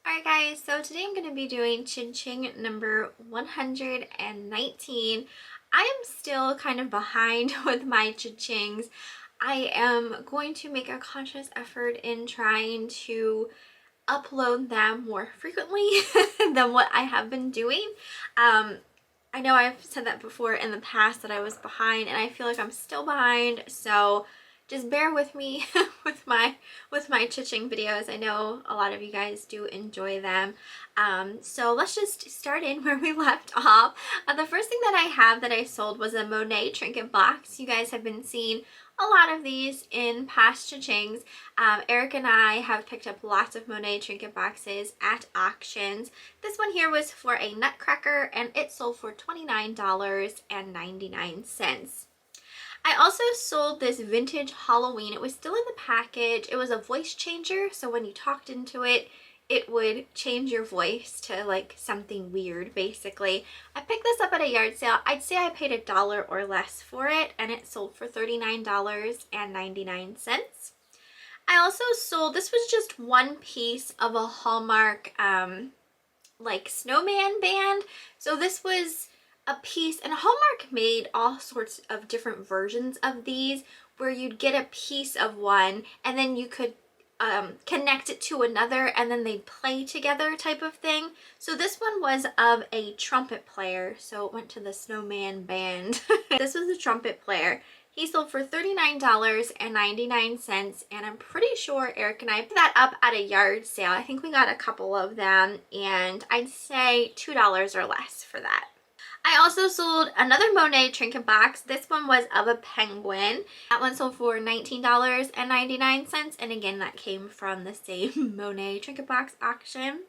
Alright guys, so today I'm going to be doing CHING number 119. I am still kind of behind with my CHINGs. I am going to make a conscious effort in trying to upload them more frequently than what I have been doing. I know I've said that before in the past that I was behind, and I feel like I'm still behind, so just bear with me with my CHING videos. I know a lot of you guys do enjoy them. So let's just start in where we left off. The first thing that I have that I sold was a Monet trinket box. You guys have been seeing a lot of these in past CHINGs. Eric and I have picked up lots of Monet trinket boxes at auctions. This one here was for a nutcracker and it sold for $29.99. I also sold this vintage Halloween. It was still in the package. It was a voice changer, so when you talked into it, it would change your voice to like something weird, basically. I picked this up at a yard sale. I'd say I paid $1 or less for it, and it sold for $39.99. I also sold, this was just one piece of a Hallmark like snowman band. So this was a piece, and Hallmark made all sorts of different versions of these where you'd get a piece of one and then you could connect it to another and then they'd play together type of thing. So this one was of a trumpet player, so it went to the snowman band. This was a trumpet player. He sold for $39.99, and I'm pretty sure Eric and I picked that up at a yard sale. I think we got a couple of them, and I'd say $2 or less for that. I also sold another Monet trinket box. This one was of a penguin. That one sold for $19.99, and again, that came from the same Monet trinket box auction.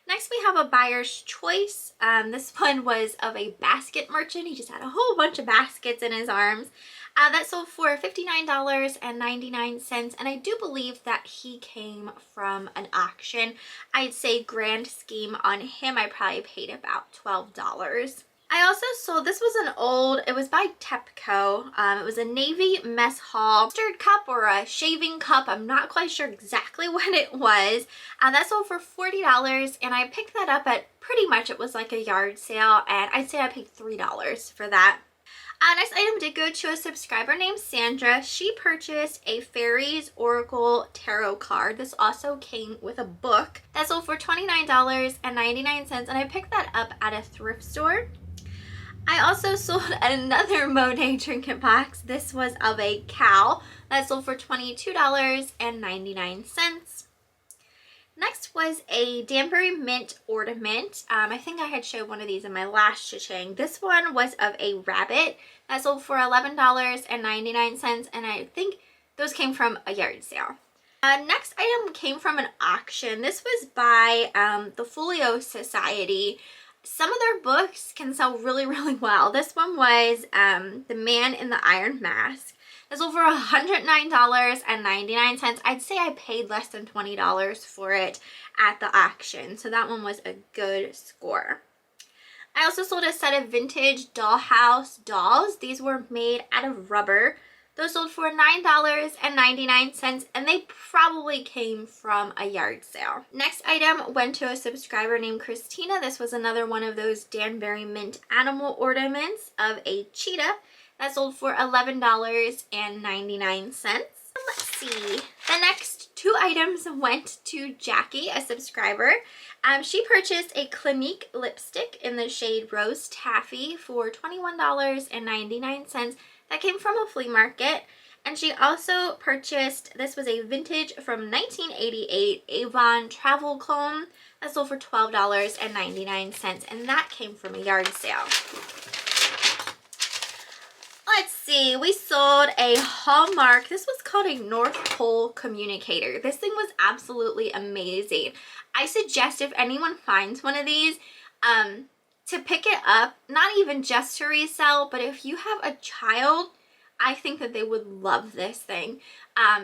Next, we have a buyer's choice. This one was of a basket merchant. He just had a whole bunch of baskets in his arms. That sold for $59.99, and I do believe that he came from an auction. I'd say grand scheme on him, I probably paid about $12. I also sold, this was an old, it was by Tepco. It was a navy mess hall mustard cup or a shaving cup. I'm not quite sure exactly what it was. That sold for $40, and I picked that up at pretty much, it was like a yard sale, and I'd say I paid $3 for that. Next item did go to a subscriber named Sandra. She purchased a Fairies Oracle Tarot card. This also came with a book. That sold for $29.99, and I picked that up at a thrift store. I also sold another Monet trinket box. This was of a cow. That sold for $22.99. Next was a Danbury mint ornament. I think I had showed one of these in my last CHING. This one was of a rabbit. That sold for $11.99, and I think those came from a yard sale. Next item came from an auction. This was by the Folio Society. Some of their books can sell really, really well. This one was The Man in the Iron Mask. That's over $109.99. I'd say I paid less than $20 for it at the auction, so that one was a good score. I also sold a set of vintage dollhouse dolls. These were made out of rubber. Those sold for $9.99, and they probably came from a yard sale. Next item went to a subscriber named Christina. This was another one of those Danbury mint animal ornaments of a cheetah. That sold for $11.99. Let's see. The next two items went to Jackie, a subscriber. She purchased a Clinique lipstick in the shade Rose Taffy for $21.99. That came from a flea market. And she also purchased, this was a vintage from 1988 Avon travel comb. That sold for $12.99, and that came from a yard sale. Let's see, we sold a Hallmark, this was called a North Pole communicator. This thing was absolutely amazing. I suggest if anyone finds one of these, to pick it up, not even just to resell, but if you have a child, I think that they would love this thing.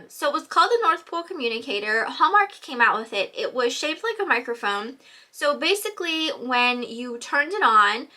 So it was called the North Pole communicator. Hallmark came out with it. It was shaped like a microphone. So basically when you turned it on,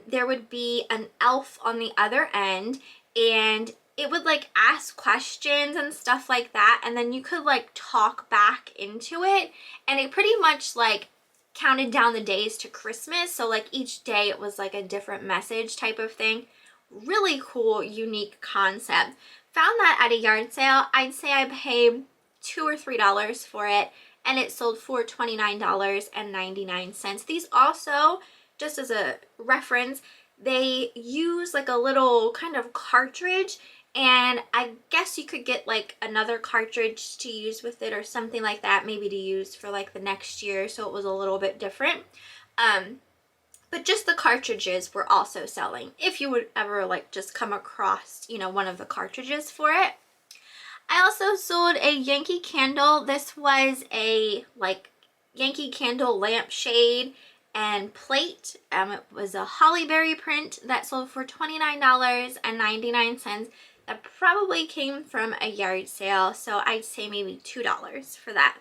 there would be an elf on the other end, and it would like ask questions and stuff like that, and then you could like talk back into it, and it pretty much like counted down the days to Christmas. So like each day it was like a different message type of thing. Really cool, unique concept. Found that at a yard sale. I'd say I paid $2 or $3 for it, and it sold for $29.99. These also, just as a reference, they use like a little kind of cartridge, and I guess you could get like another cartridge to use with it or something like that, maybe to use for like the next year, so it was a little bit different. But just the cartridges were also selling, if you would ever like just come across, you know, one of the cartridges for it. I also sold a Yankee candle. This was a like Yankee candle lampshade and plate. It was a hollyberry print that sold for $29.99. That probably came from a yard sale, so I'd say maybe $2 for that.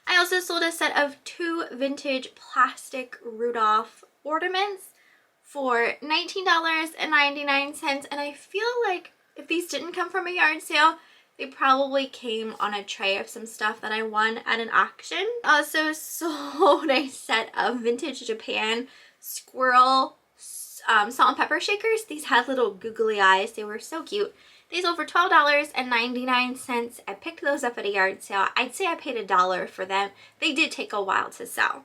I also sold a set of 2 vintage plastic Rudolph ornaments for $19.99, and I feel like if these didn't come from a yard sale, they probably came on a tray of some stuff that I won at an auction. I also sold a set of vintage Japan squirrel salt and pepper shakers. These had little googly eyes. They were so cute. They sold for $12.99. I picked those up at a yard sale. I'd say I paid $1 for them. They did take a while to sell.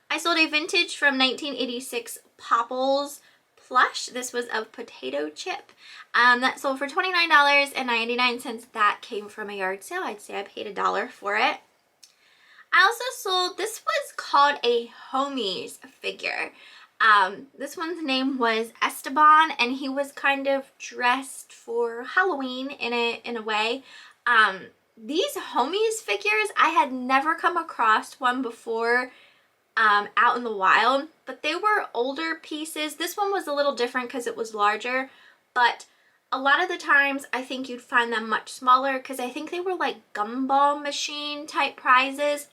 I sold a vintage from 1986 Popples plush. This was of potato chip. That sold for $29.99. That came from a yard sale. I'd say I paid $1 for it. I also sold, this was called a homies figure. This one's name was Esteban, and he was kind of dressed for Halloween in a way. These homies figures, I had never come across one before out in the wild, but they were older pieces. This one was a little different because it was larger, but a lot of the times I think you'd find them much smaller because I think they were like gumball machine type prizes.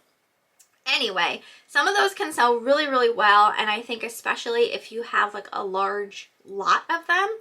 Anyway, some of those can sell really, really well, and I think especially if you have like a large lot of them.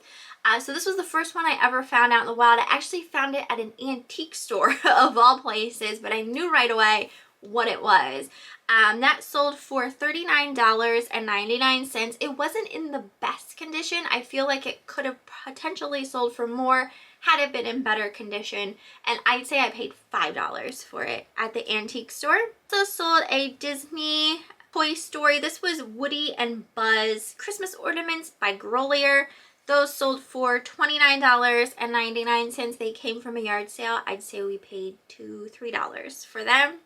So this was the first one I ever found out in the wild. I actually found it at an antique store of all places, but I knew right away what it was. That sold for $39.99. It wasn't in the best condition. I feel like it could have potentially sold for more had it been in better condition, and I'd say I paid $5 for it at the antique store. Also sold a Disney Toy Story. This was Woody and Buzz Christmas ornaments by Grolier. Those sold for $29.99. They came from a yard sale. I'd say we paid $3 for them.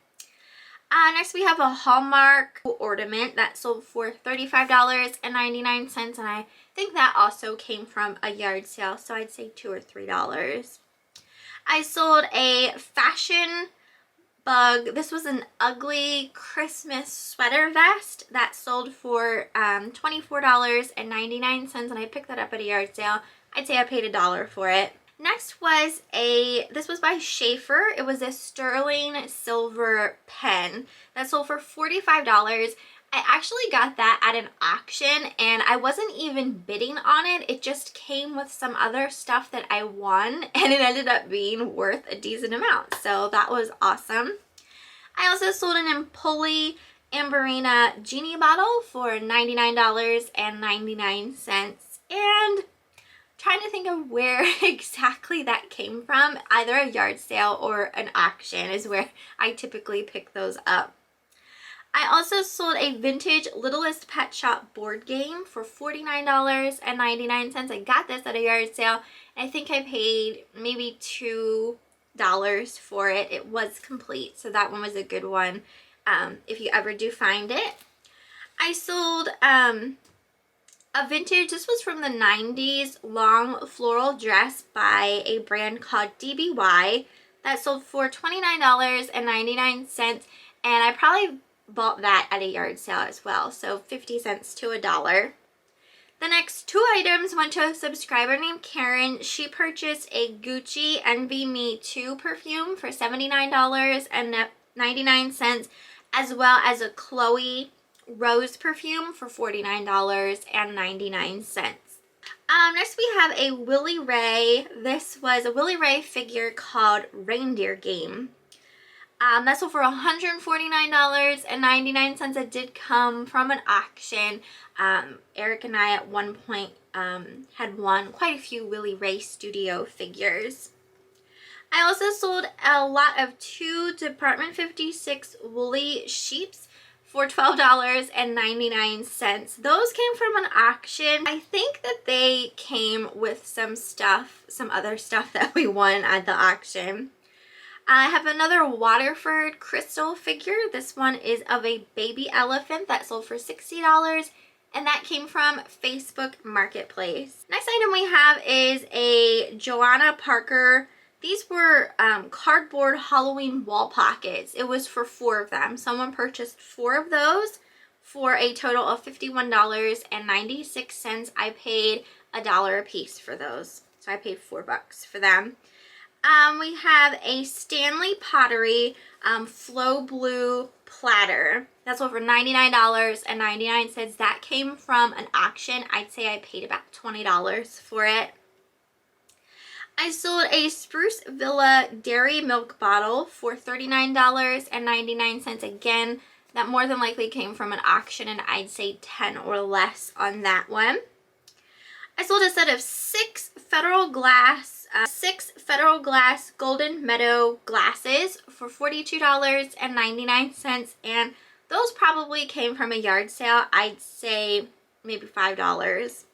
Next we have a Hallmark ornament that sold for $35.99, and I think that also came from a yard sale, so I'd say $2 or $3. I sold a fashion bug. This was an ugly Christmas sweater vest that sold for $24.99, and I picked that up at a yard sale. I'd say I paid $1 for it. Next was this was by Schaefer. It was a sterling silver pen that sold for $45. I actually got that at an auction, and I wasn't even bidding on it. It just came with some other stuff that I won, and it ended up being worth a decent amount. So that was awesome. I also sold an Empoli Amberina Genie bottle for $99.99. And trying to think of where exactly that came from. Either a yard sale or an auction is where I typically pick those up. I also sold a vintage Littlest Pet Shop board game for $49.99. I got this at a yard sale. I think I paid maybe $2 for it. It was complete, so that one was a good one if you ever do find it. I sold a vintage, this was from the 90s, long floral dress by a brand called DBY that sold for $29.99, and I probably bought that at a yard sale as well, so 50 cents to $1. The next 2 items went to a subscriber named Karen. She purchased a Gucci Envy Me 2 perfume for $79.99, as well as a Chloe Rose perfume for $49.99. Next we have a Willy Ray. This was a Willy Ray figure called Reindeer Game. That sold for $149.99. It did come from an auction. Eric and I at one point had won quite a few Willy Ray Studio figures. I also sold a lot of 2 Department 56 woolly sheeps for $12.99. Those came from an auction. I think that they came with some other stuff that we won at the auction. I have another Waterford crystal figure. This one is of a baby elephant that sold for $60, and that came from Facebook Marketplace. Next item we have is a Joanna Parker. These were cardboard Halloween wall pockets. It was for 4 of them. Someone purchased 4 of those for a total of $51.96. I paid $1 a piece for those. So I paid $4 for them. We have a Stanley Pottery Flow Blue platter. That's over $99.99. That came from an auction. I'd say I paid about $20 for it. I sold a Spruce Villa Dairy Milk bottle for $39.99. Again, that more than likely came from an auction, and I'd say 10 or less on that one. I sold a set of 6 Federal Glass Golden Meadow glasses for $42.99, and those probably came from a yard sale. I'd say maybe $5.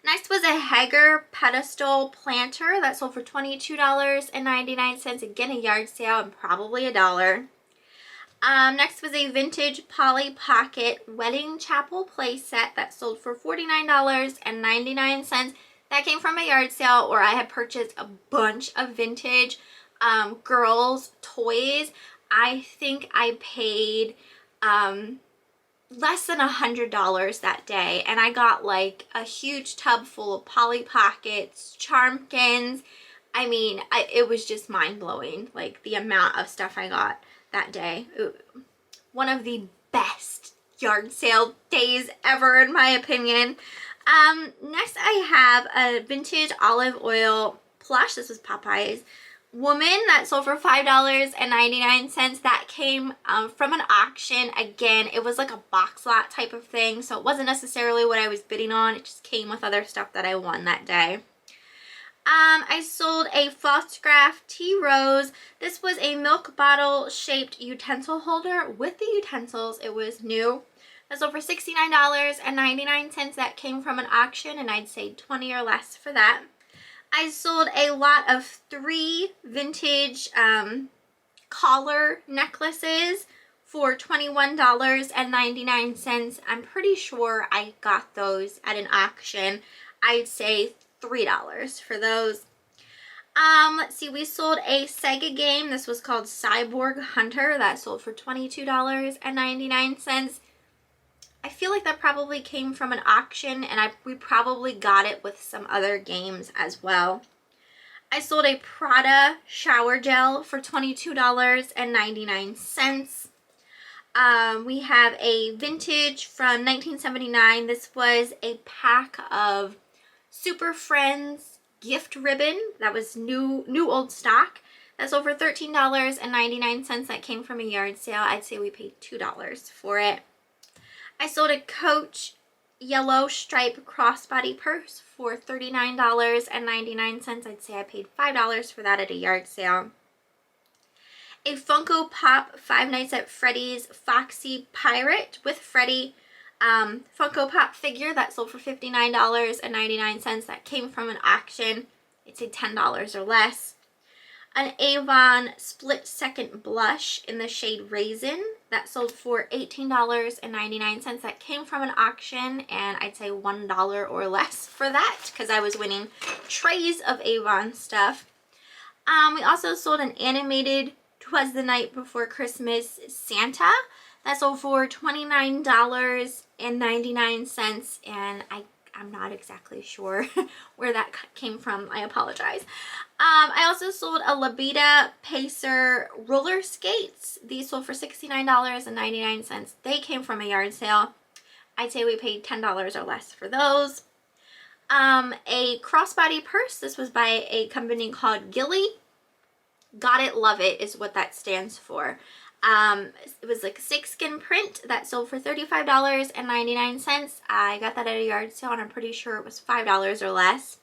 Next was a Hager pedestal planter that sold for $22.99. Again, a yard sale and probably $1. Next was a vintage Polly Pocket Wedding Chapel playset that sold for $49.99. That came from a yard sale, or I had purchased a bunch of vintage girls' toys. I think I paid less than $100 that day, and I got like a huge tub full of Polly Pockets, Charmkins. I mean, it was just mind-blowing, like the amount of stuff I got that day. One of the best yard sale days ever, in my opinion. Next I have a vintage olive oil plush. This was Popeye's woman that sold for $5.99. That came from an auction. Again, it was like a box lot type of thing, so it wasn't necessarily what I was bidding on. It just came with other stuff that I won that day. I sold a Photograph Tea Rose. This was a milk bottle shaped utensil holder. With the utensils, it was new. That sold for $69.99. That came from an auction, and I'd say 20 or less for that. I sold a lot of 3 vintage collar necklaces for $21.99. I'm pretty sure I got those at an auction. I'd say $3 for those. Let's see, we sold a Sega game. This was called Cyborg Hunter. That sold for $22.99. I feel like that probably came from an auction, and we probably got it with some other games as well. I sold a Prada shower gel for $22.99. We have a vintage from 1979. This was a pack of Super Friends gift ribbon. That was new old stock. That's over $13.99. That came from a yard sale. I'd say we paid $2 for it. I sold a Coach yellow stripe crossbody purse for $39.99. I'd say I paid $5 for that at a yard sale. A Funko Pop Five Nights at Freddy's Foxy Pirate with Freddy Funko Pop figure that sold for $59.99. That came from an auction. I'd say $10 or less. An Avon Split Second Blush in the shade Raisin that sold for $18.99. That came from an auction, and I'd say $1 or less for that because I was winning trays of Avon stuff. We also sold an animated 'Twas the Night Before Christmas Santa that sold for $29.99, and I'm not exactly sure where that came from. I apologize. I also sold a Labita Pacer roller skates. These sold for $69.99. They came from a yard sale. I'd say we paid $10 or less for those. a crossbody purse. This was by a company called Gilly. Got it, love it is what that stands for. It was like a snakeskin print that sold for $35.99. I got that at a yard sale and I'm pretty sure it was $5 or less.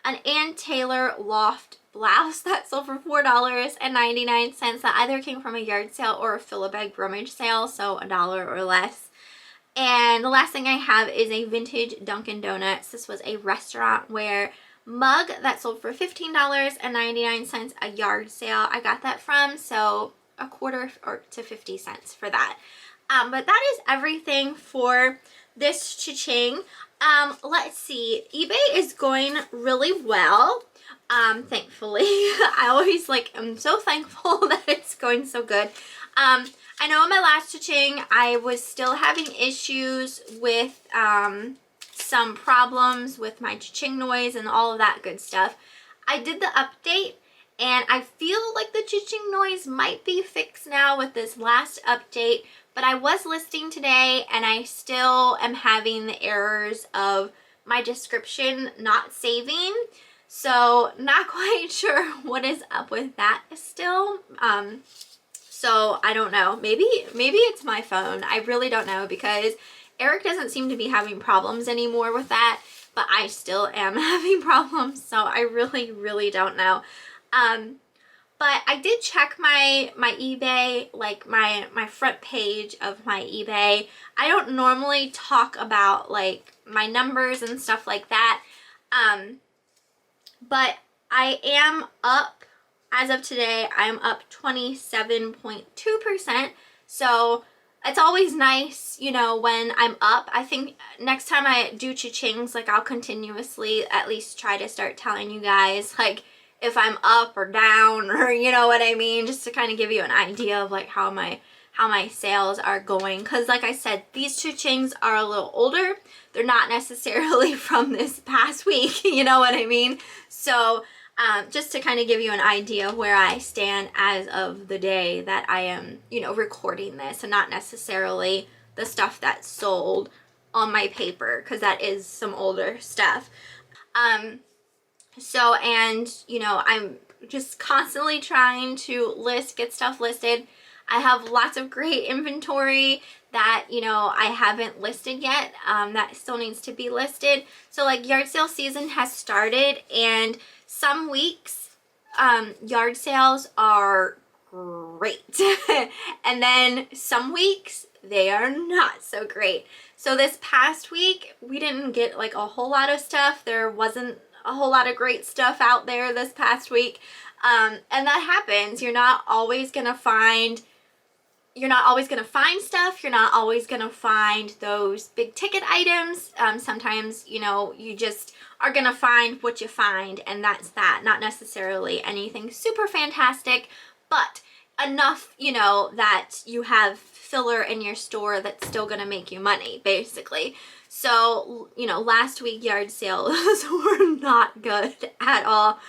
An Ann Taylor loft blouse that sold for $4.99. That either came from a yard sale or a fill-a-bag rummage sale, so $1 or less. And the last thing I have is a vintage Dunkin' Donuts. This was a restaurant where mug that sold for $15.99, a yard sale I got that from, so a quarter or to 50 cents for that. But that is everything for this cha-ching. Let's see, eBay is going really well, thankfully. I always am so thankful that it's going so good. I know in my last cha-ching I was still having issues with some problems with my cha-ching noise and all of that good stuff. I did the update and I feel like the cha-ching noise might be fixed now with this last update, but I was listing today and I still am having the errors of my description not saving. So not quite sure what is up with that still. So I don't know, maybe it's my phone. I really don't know, because Eric doesn't seem to be having problems anymore with that, but I still am having problems, so I really don't know. But I did check my eBay, like my front page of my eBay. I don't normally talk about like my numbers and stuff like that, but I am up, as of today, I'm up 27.2%, so it's always nice, you know, when I'm up. I think next time I do cha-chings, like I'll continuously at least try to start telling you guys like if I'm up or down, or you know what I mean, just to kind of give you an idea of like how my sales are going, because like I said, these cha-chings are a little older. They're not necessarily from this past week, you know what I mean? So just to kind of give you an idea of where I stand as of the day that I am, you know, recording this, and not necessarily the stuff that's sold on my paper, because that is some older stuff. So, and, you know, I'm just constantly trying to get stuff listed. I have lots of great inventory that, you know, I haven't listed yet, that still needs to be listed. So like yard sale season has started, and some weeks yard sales are great and then some weeks they are not so great. So this past week we didn't get like a whole lot of stuff. There wasn't a whole lot of great stuff out there this past week, and that happens. You're not always gonna find stuff. You're not always gonna find those big ticket items. Sometimes, you know, you just are gonna find what you find, and that's that. Not necessarily anything super fantastic, but enough, you know, that you have filler in your store that's still gonna make you money, basically. So, you know, last week yard sales were not good at all,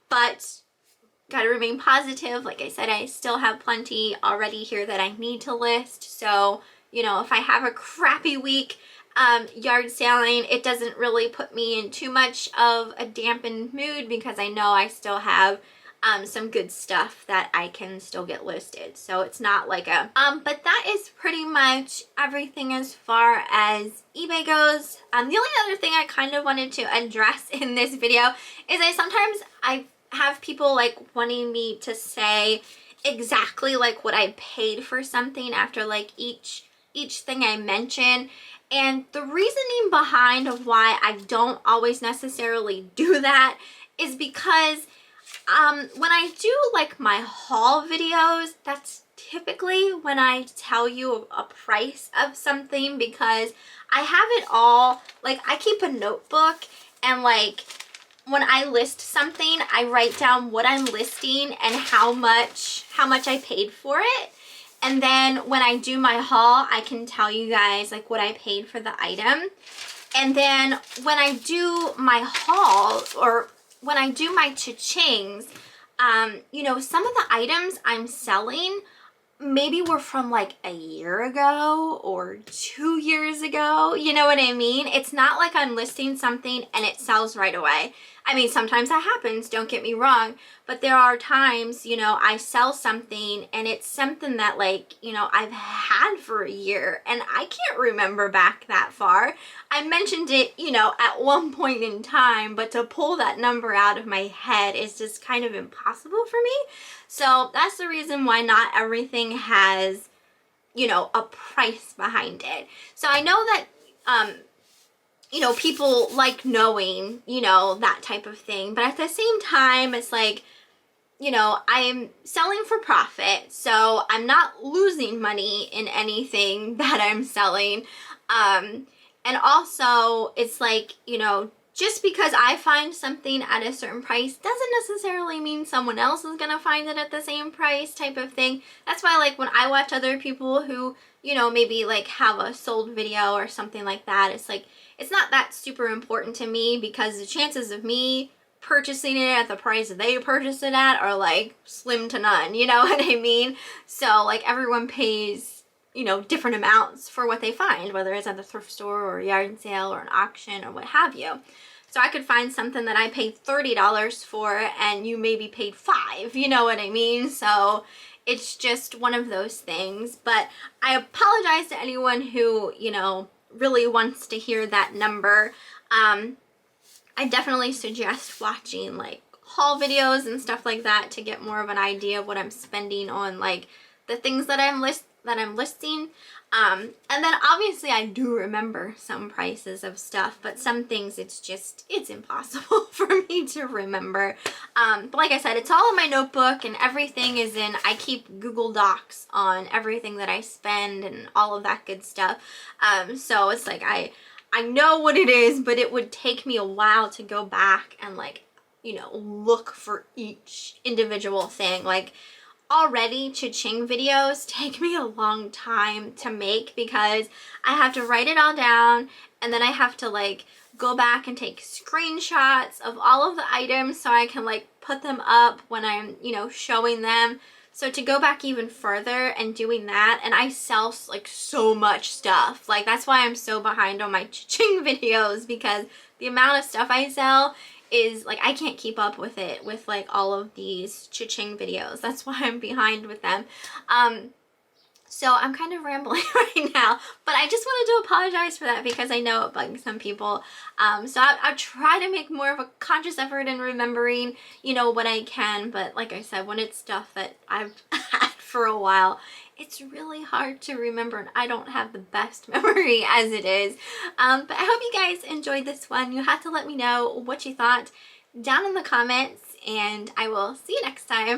but gotta remain positive. Like I said, I still have plenty already here that I need to list. So, you know, if I have a crappy week yard selling, it doesn't really put me in too much of a dampened mood, because I know I still have some good stuff that I can still get listed. So it's not like a but that is pretty much everything as far as eBay goes. The only other thing I kind of wanted to address in this video is I have people like wanting me to say exactly like what I paid for something after like each thing I mention. And the reasoning behind of why I don't always necessarily do that is because when I do like my haul videos, that's typically when I tell you a price of something, because I have it all, like I keep a notebook, and like when I list something, I write down what I'm listing and how much I paid for it. And then when I do my haul, I can tell you guys like what I paid for the item. And then when I do my haul, or when I do my cha-chings, you know, some of the items I'm selling maybe were from like a year ago or 2 years ago. You know what I mean? It's not like I'm listing something and it sells right away. I mean, sometimes that happens, don't get me wrong, but there are times, you know, I sell something and it's something that, like, you know, I've had for a year and I can't remember back that far. I mentioned it, you know, at one point in time, but to pull that number out of my head is just kind of impossible for me. So that's the reason why not everything has, you know, a price behind it. So I know that, you know, people like knowing, you know, that type of thing. But at the same time, it's like, you know, I'm selling for profit, so I'm not losing money in anything that I'm selling. And also, it's like, you know, just because I find something at a certain price doesn't necessarily mean someone else is gonna find it at the same price, type of thing. That's why, like, when I watch other people who, you know, maybe like have a sold video or something like that, it's like, it's not that super important to me, because the chances of me purchasing it at the price they purchased it at are like slim to none, you know what I mean? So like everyone pays, you know, different amounts for what they find, whether it's at the thrift store or a yard sale or an auction or what have you. So I could find something that I paid $30 for and you maybe paid $5, you know what I mean? So it's just one of those things. But I apologize to anyone who, you know, really wants to hear that number. I definitely suggest watching like haul videos and stuff like that to get more of an idea of what I'm spending on like the things that I'm listing. And then obviously I do remember some prices of stuff, but some things it's impossible for me to remember. But like I said, it's all in my notebook and everything is in, I keep Google Docs on everything that I spend and all of that good stuff. So it's like I know what it is, but it would take me a while to go back and like, you know, look for each individual thing. Like already CHING videos take me a long time to make because I have to write it all down and then I have to like go back and take screenshots of all of the items so I can like put them up when I'm, you know, showing them. So to go back even further and doing that, and I sell like so much stuff. Like that's why I'm so behind on my CHING videos, because the amount of stuff I sell is like I can't keep up with it with like all of these CHING videos. That's why I'm behind with them. So I'm kind of rambling right now, but I just wanted to apologize for that because I know it bugs some people. So I'll try to make more of a conscious effort in remembering, you know, what I can. But like I said, when it's stuff that I've had for a while, it's really hard to remember and I don't have the best memory as it is. But I hope you guys enjoyed this one. You have to let me know what you thought down in the comments and I will see you next time.